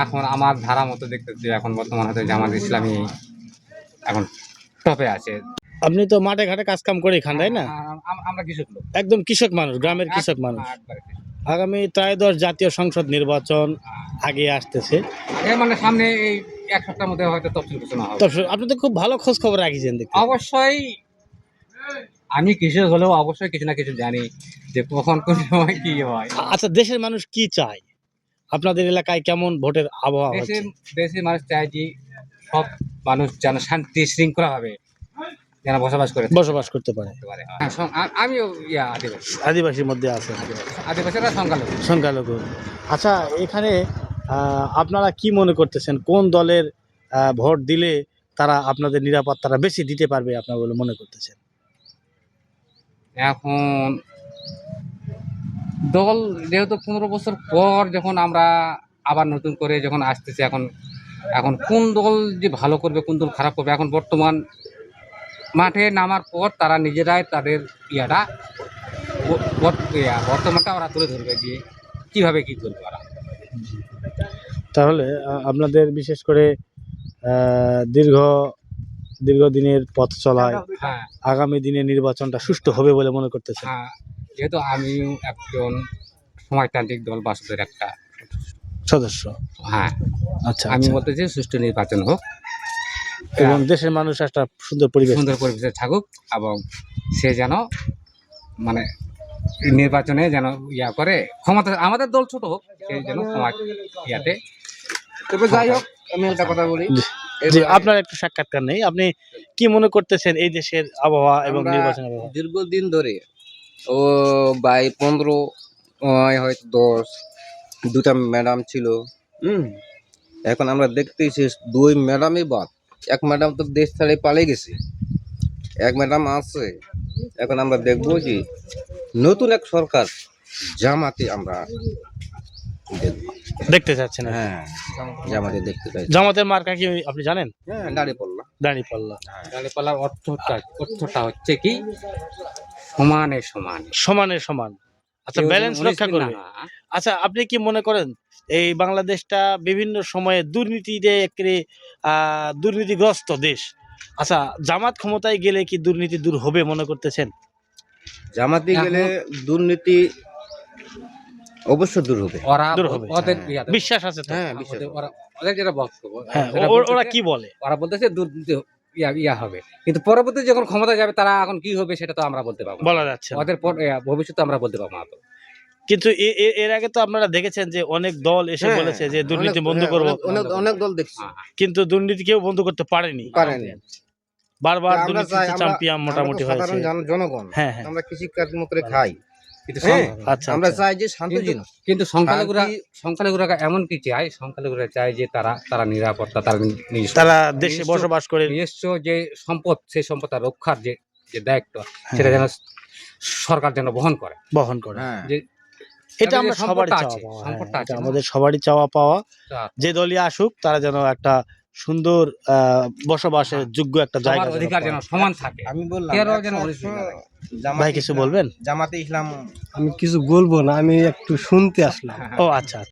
এখন আমার ধারা মতো দেখতেছি এখন বর্তমান হয়তো জামাত ইসলামী এখন টপে আছে। আপনি তো মাঠে ঘাটে কাজ কাম করে খান, তাই না? আমরা কৃষক লোক, একদম কৃষক মানুষ, গ্রামের কৃষক মানুষ। একবারে কৃষক। আগামী ত্রয়োদশ জাতীয় সংসদ নির্বাচন আগে আসতেছে, এর মানে সামনে এই এক সপ্তাহের মধ্যে হয়তো তফসিল ঘোষণা হবে। তবে আপনি তো খুব ভালো খোঁজ খবর রাখিছেন দেখতে। অবশ্যই আমি কৃষক হলেও অবশ্যই কিছু না কিছু জানি যে কখন কোন সময় কি হয়। আচ্ছা, দেশের মানুষ কি চায়? আপনাদের এলাকায় কেমন ভোটের আবহাওয়া হচ্ছে? দেশের মানুষ চায় যে সব মানুষ যেন শান্তি শৃঙ্খলা ভাবে যেন বসবাস করতে পারে। হ্যাঁ, আমিও আদিবাসী, আদিবাসীর মধ্যে আছে, আদিবাসীরা সংখ্যালঘু। সংখ্যালঘু। আচ্ছা, এখানে আপনারা কি মনে করতেছেন কোন দলের ভোট দিলে তারা আপনাদের নিরাপত্তাটা বেশি দিতে পারবে আপনারা বলে মনে করতেছেন? এখন দল যেহেতু 15 বছর পর যখন আমরা আবার নতুন করে যখন আসতেছি, এখন এখন কোন দল যে ভালো করবে কোন দল খারাপ করবে, এখন বর্তমান মাঠে নামার পর তারা নিজেরাই তাদের বর্তমানটা ওরা তুলে ধরবে যে কিভাবে কি করবে ওরা। তাহলে আপনাদের বিশেষ করে দীর্ঘদিনের পথ চলায় হ্যাঁ, আগামী দিনে নির্বাচনটা সুষ্ঠু হবে বলে মনে করতেছেন? হ্যাঁ, যেহেতু আমিও একজন সমাজতান্ত্রিক দল বাসদের একটা সদস্য। হ্যাঁ, আচ্ছা, আমি আচ্ছা। বলতে চাই সুষ্ঠু নির্বাচন হোক এবং দেশের মানুষ একটা সুন্দর পরিবেশে থাকুক এবং সে যেন মানে নির্বাচনে যেন করে ক্ষমতা, আমাদের দল ছোট হোক সেই যেন সমাজ ইয়াতে। তবে যাই হোক, আমি একটা কথা বলি, যে আপনার একটু সাক্ষাৎকার নেই, আপনি কি মনে করতেছেন এই দেশের আবহাওয়া এবং নির্বাচন আবহাওয়া? দীর্ঘদিন ধরে ও বাই 15 হয়তো 10 দুটা ম্যাডাম ছিল। এখন আমরা দেখতেছি 2 ম্যাডামই বাদ, এক ম্যাডাম তো দেশ ছেড়ে পালিয়ে গেছে, এক ম্যাডাম আছে। এখন আমরা দেখবো যে নতুন এক সরকার জামাতে আমরা দেখতে চাচ্ছেন? হ্যাঁ, জামাতে দেখতে চাই। জামাতের মার্কা কি আপনি জানেন? হ্যাঁ, দাঁড়িপাল্লা। দাঁড়িপাল্লা। দাঁড়িপাল্লার অর্থটা হচ্ছে কি সমানে সমান, সমানে সমান। আচ্ছা, ব্যালেন্স রক্ষা করবে। আচ্ছা, আপনি কি মনে করেন এই বাংলাদেশটা বিভিন্ন সময়ে দুর্নীতিগ্রস্ত দেশ? আচ্ছা, জামাত ক্ষমতায় গেলে কি দুর্নীতি দূর হবে মনে করতেছেন? জামাতে গেলে দুর্নীতি অবশ্য দূর হবে। দূর হবে, ওদের বিশ্বাস আছে তো? হ্যাঁ, ওদের যেটা বক্তব্য, হ্যাঁ, ওরা কি বলে? ওরা বলতেছে দুর্নীতি হবে, কিন্তু পরবর্তী যখন ক্ষমতা যাবে তারা এখন কি হবে সেটা তো আমরা বলতে পারবো না। বলা যাচ্ছে না। ওদের ভবিষ্যতে আমরা বলতে পারবো না তো। কিন্তু এর আগে তো আপনারা দেখেছেন যে অনেক দল এসে বলেছে যে দুর্নীতি বন্ধ করবো, অনেক দল দেখছি, কিন্তু দুর্নীতি কেউ বন্ধ করতে পারেনি। বারবার দুর্নীতি চ্যাম্পিয়ন মোটামুটি হয়েছে। সাধারণ জনগণ, হ্যাঁ, হ্যাঁ, আমরা কৃষিকাজ করে খাই, আচ্ছা, আমরা আচ্ছা। চাই যে শান্তি জিনিস। কিন্তু সংখ্যালঘুরা এমন কি চায়, সংখ্যালঘুরা চায় যে তারা নিরাপত্তা, তারা দেশে বসবাস করে নিজস্ব যে সম্পদ, সেই সম্পদ রক্ষার যে দায়িত্ব সেটা যেন সরকার যেন বহন করে। হ্যাঁ, যে এটা আমরা সবারই চাওয়া পাওয়া, এটা আমাদের সবারই চাওয়া পাওয়া। যে দলই আসুক তারা যেন একটা সুন্দর বসবাসের যোগ্য একটা জায়গা, অধিকার যেন সমান থাকে। আমি বললাম ভাই কিছু বলবেন? জামাতে ইসলাম আমি কিছু বলবো না, আমি একটু শুনতে আসলাম। ও আচ্ছা।